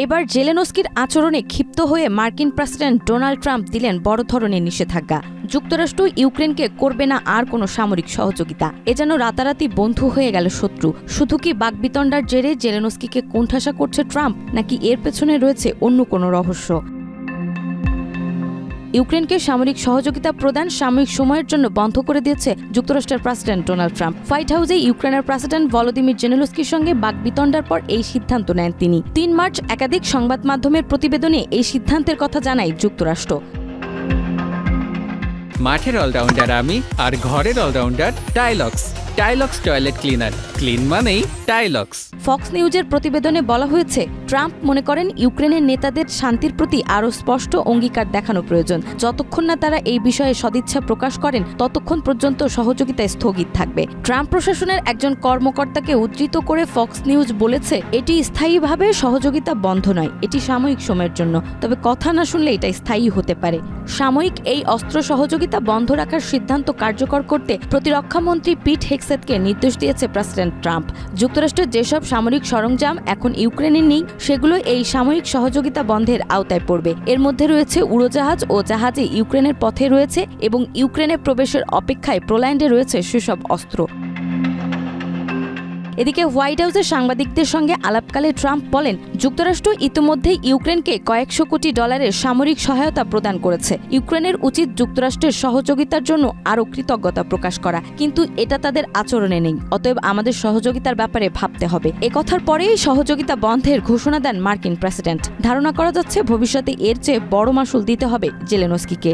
এবার জেলেনস্কির আচরণে ক্ষিপ্ত হয়ে মার্কিন প্রেসিডেন্ট ডোনাল্ড ট্রাম্প দিলেন বড় ধরনের নিষেধাজ্ঞা। যুক্তরাষ্ট্র ইউক্রেনকে করবে না আর কোনো সামরিক সহযোগিতা। এ যেন রাতারাতি বন্ধু হয়ে গেল শত্রু। শুধু কি বাকবিতণ্ডার জেরে জেলেনস্কিকে কোণঠাসা করছে ট্রাম্প, নাকি এর পেছনে রয়েছে অন্য কোনো রহস্য? ইউক্রেনকে সামরিক সহযোগিতা প্রদান সাময়িক সময়ের জন্য বন্ধ করে দিয়েছে যুক্তরাষ্ট্রের প্রেসিডেন্ট ডোনাল্ড ট্রাম্প। হোয়াইট হাউসে ইউক্রেনের প্রেসিডেন্ট ভলোদিমির জেলেনস্কির সঙ্গে বাকবিতণ্ডার পর এই সিদ্ধান্ত নেন তিনি। ৩ মার্চ একাধিক সংবাদ মাধ্যমের প্রতিবেদনে এই সিদ্ধান্তের কথা জানায় যুক্তরাষ্ট্র। মাঠের অলরাউন্ডার আমি, আর ঘরের allrounder Tylox. Tylox toilet cleaner, clean মানেই টাইলক্স। ফক্স নিউজের প্রতিবেদনে বলা হয়েছে, ট্রাম্প মনে করেন ইউক্রেনের নেতাদের শান্তির প্রতি আরও স্পষ্ট অঙ্গীকার দেখানো প্রয়োজন। যতক্ষণ না তারা এই বিষয়ে সদিচ্ছা প্রকাশ করেন ততক্ষণ পর্যন্ত সহযোগিতা স্থগিত থাকবে। ট্রাম্প প্রশাসনের একজন কর্মকর্তাকে উদ্ধৃত করে ফক্স নিউজ বলেছে, এটি স্থায়ীভাবে সহযোগিতা বন্ধ নয়, এটি সাময়িক সময়ের জন্য। তবে কথা না শুনলে এটা স্থায়ী হতে পারে। সাময়িক এই অস্ত্র সহযোগিতা বন্ধ রাখার সিদ্ধান্ত কার্যকর করতে প্রতিরক্ষামন্ত্রী পিট হেগসেথকে নির্দেশ দিয়েছে প্রেসিডেন্ট ট্রাম্প। যুক্তরাষ্ট্রের যেসব সামরিক সরঞ্জাম এখন ইউক্রেনে নেই সেগুলো এই সাময়িক সহযোগিতা বন্ধের আওতায় পড়বে। এর মধ্যে রয়েছে উড়োজাহাজ ও জাহাজে ইউক্রেনের পথে রয়েছে এবং ইউক্রেনে প্রবেশের অপেক্ষায় পোল্যান্ডে রয়েছে সেসব অস্ত্র। এদিকে হোয়াইট হাউসের সাংবাদিকদের সঙ্গে আলাপকালে ট্রাম্প বলেন, যুক্তরাষ্ট্র ইতিমধ্যেই ইউক্রেনকে কয়েকশো কোটি ডলারের সামরিক সহায়তা প্রদান করেছে। ইউক্রেনের উচিত যুক্তরাষ্ট্রের সহযোগিতার জন্য আরও কৃতজ্ঞতা প্রকাশ করা, কিন্তু এটা তাদের আচরণে নেই। অতএব আমাদের সহযোগিতার ব্যাপারে ভাবতে হবে। একথার পরেই সহযোগিতা বন্ধের ঘোষণা দেন মার্কিন প্রেসিডেন্ট। ধারণা করা যাচ্ছে ভবিষ্যতে এর চেয়ে বড় মাশুল দিতে হবে জেলেনস্কিকে।